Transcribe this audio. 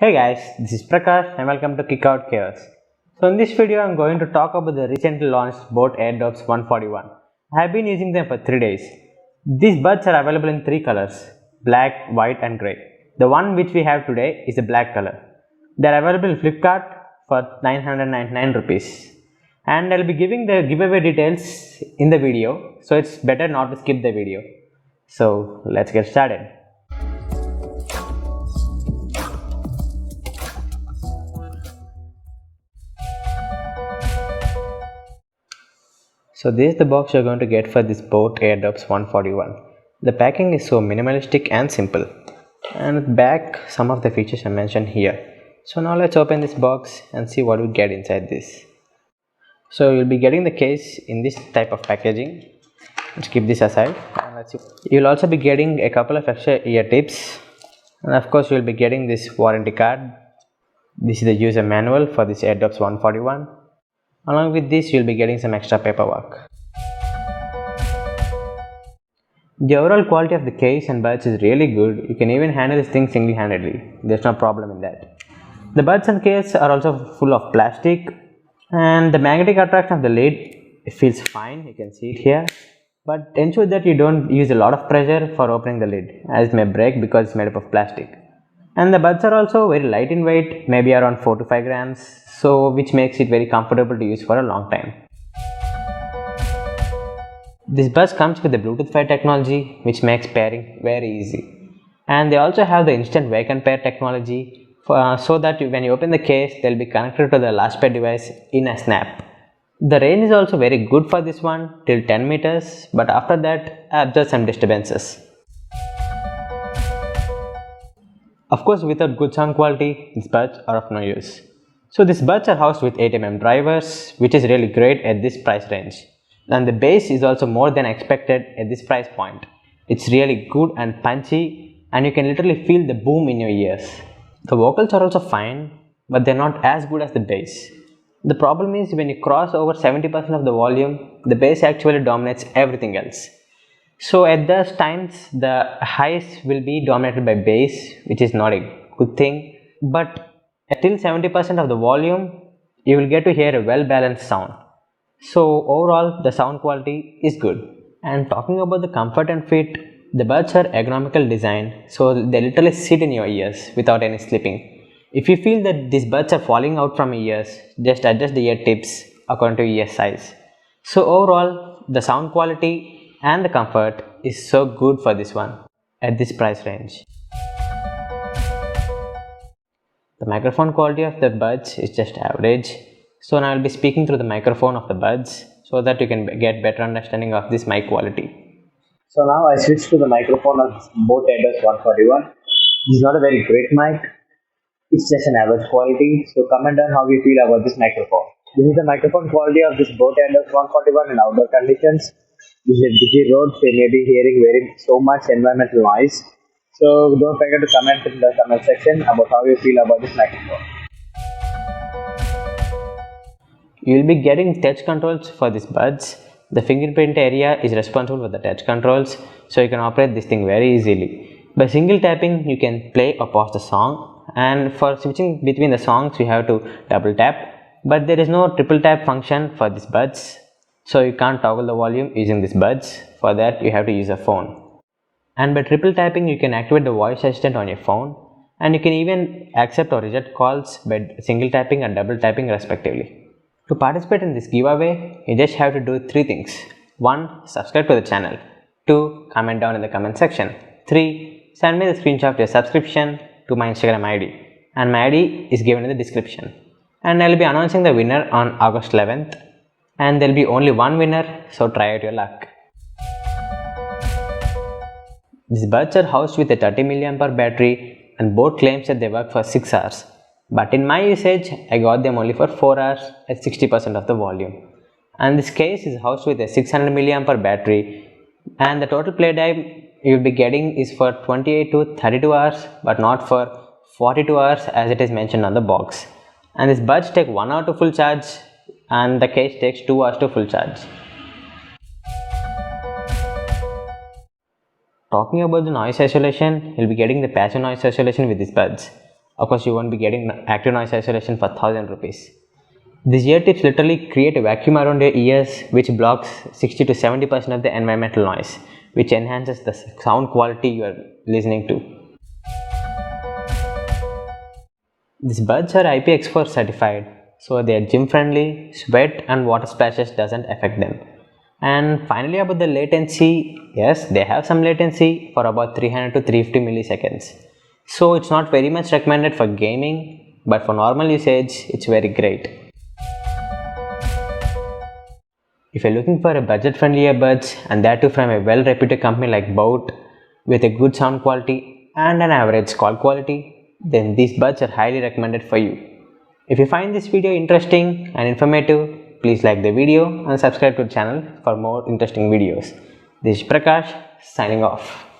Hey guys, this is Prakash and welcome to Kick Out Chaos. So in this video I'm going to talk about the recently launched Boat Airdopes 141. I have been using them for 3 days. These buds are available in 3 colors, black, white and grey. The one which we have today is the black color. They are available in Flipkart for 999 rupees. And I'll be giving the giveaway details in the video, so it's better not to skip the video. So let's get started. So this is the box you're going to get for this Boat Airdopes 141. The packing is so minimalistic and simple. And at the back, some of the features are mentioned here. So now let's open this box and see what we get inside this. So you'll be getting the case in this type of packaging. Let's keep this aside. And let's see. You'll also be getting a couple of extra ear tips. And of course you'll be getting this warranty card. This is the user manual for this Airdopes 141. Along with this, you'll be getting some extra paperwork. The overall quality of the case and buds is really good. You can even handle this thing single-handedly. There's no problem in that. The buds and case are also full of plastic, and the magnetic attraction of the lid, it feels fine. You can see it here. But ensure that you don't use a lot of pressure for opening the lid, as it may break because it's made up of plastic. And the buds are also very light in weight, maybe around 4 to 5 grams, so which makes it very comfortable to use for a long time. This buds comes with the Bluetooth 5 technology, which makes pairing very easy. And they also have the instant wake and pair technology, so that when you open the case, they'll be connected to the last pair device in a snap. The range is also very good for this one, till 10 meters, but after that, observe some disturbances. Of course, without good sound quality, these buds are of no use. So these buds are housed with 8mm drivers, which is really great at this price range. And the bass is also more than expected at this price point. It's really good and punchy, and you can literally feel the boom in your ears. The vocals are also fine, but they're not as good as the bass. The problem is when you cross over 70% of the volume, the bass actually dominates everything else. So at those times, the highs will be dominated by bass, which is not a good thing. But till 70% of the volume, you will get to hear a well-balanced sound. So overall, the sound quality is good. And talking about the comfort and fit, the buds are ergonomical design, so they literally sit in your ears without any slipping. If you feel that these buds are falling out from your ears, just adjust the ear tips according to ear size. So overall, the sound quality and the comfort is so good for this one at this price range. The microphone quality of the buds is just average. So now I will be speaking through the microphone of the buds so that you can get better understanding of this mic quality. So now I switched to the microphone of Boat Airdopes 141. This is not a very great mic. It's just an average quality. So comment down how you feel about this microphone. This is the microphone quality of this Boat Airdopes 141 in outdoor conditions. This is a busy road, so you may be hearing so much environmental noise. So don't forget to comment in the comment section about how you feel about this microphone. You will be getting touch controls for these buds. The fingerprint area is responsible for the touch controls, so you can operate this thing very easily. By single tapping, you can play or pause the song, and for switching between the songs, you have to double tap. But there is no triple tap function for these buds. So you can't toggle the volume using these buds. For that you have to use a phone. And by triple tapping you can activate the voice assistant on your phone, and you can even accept or reject calls by single tapping and double tapping respectively. To participate in this giveaway, you just have to do 3 things. 1. Subscribe to the channel. 2. Comment down in the comment section. 3. Send me the screenshot of your subscription to my Instagram ID. And my ID is given in the description. And I will be announcing the winner on August 11th. And there will be only one winner, so try out your luck. These buds are housed with a 30 mAh battery, and Boat claims that they work for 6 hours. But in my usage, I got them only for 4 hours at 60% of the volume. And this case is housed with a 600 mAh battery, and the total play time you will be getting is for 28 to 32 hours, but not for 42 hours as it is mentioned on the box. And these buds take 1 hour to full charge, and the case takes 2 hours to full charge. Talking about the noise isolation, you'll be getting the passive noise isolation with these buds. Of course, you won't be getting active noise isolation for 1000 rupees. These ear tips literally create a vacuum around your ears which blocks 60 to 70% of the environmental noise, which enhances the sound quality you are listening to. These buds are IPX4 certified, so they are gym friendly, sweat and water splashes doesn't affect them. And finally, about the latency, yes, they have some latency for about 300 to 350 milliseconds. So it's not very much recommended for gaming, but for normal usage, it's very great. If you're looking for a budget-friendly earbuds and that too from a well-reputed company like Boat with a good sound quality and an average call quality, then these buds are highly recommended for you. If you find this video interesting and informative, please like the video and subscribe to the channel for more interesting videos. This is Prakash signing off.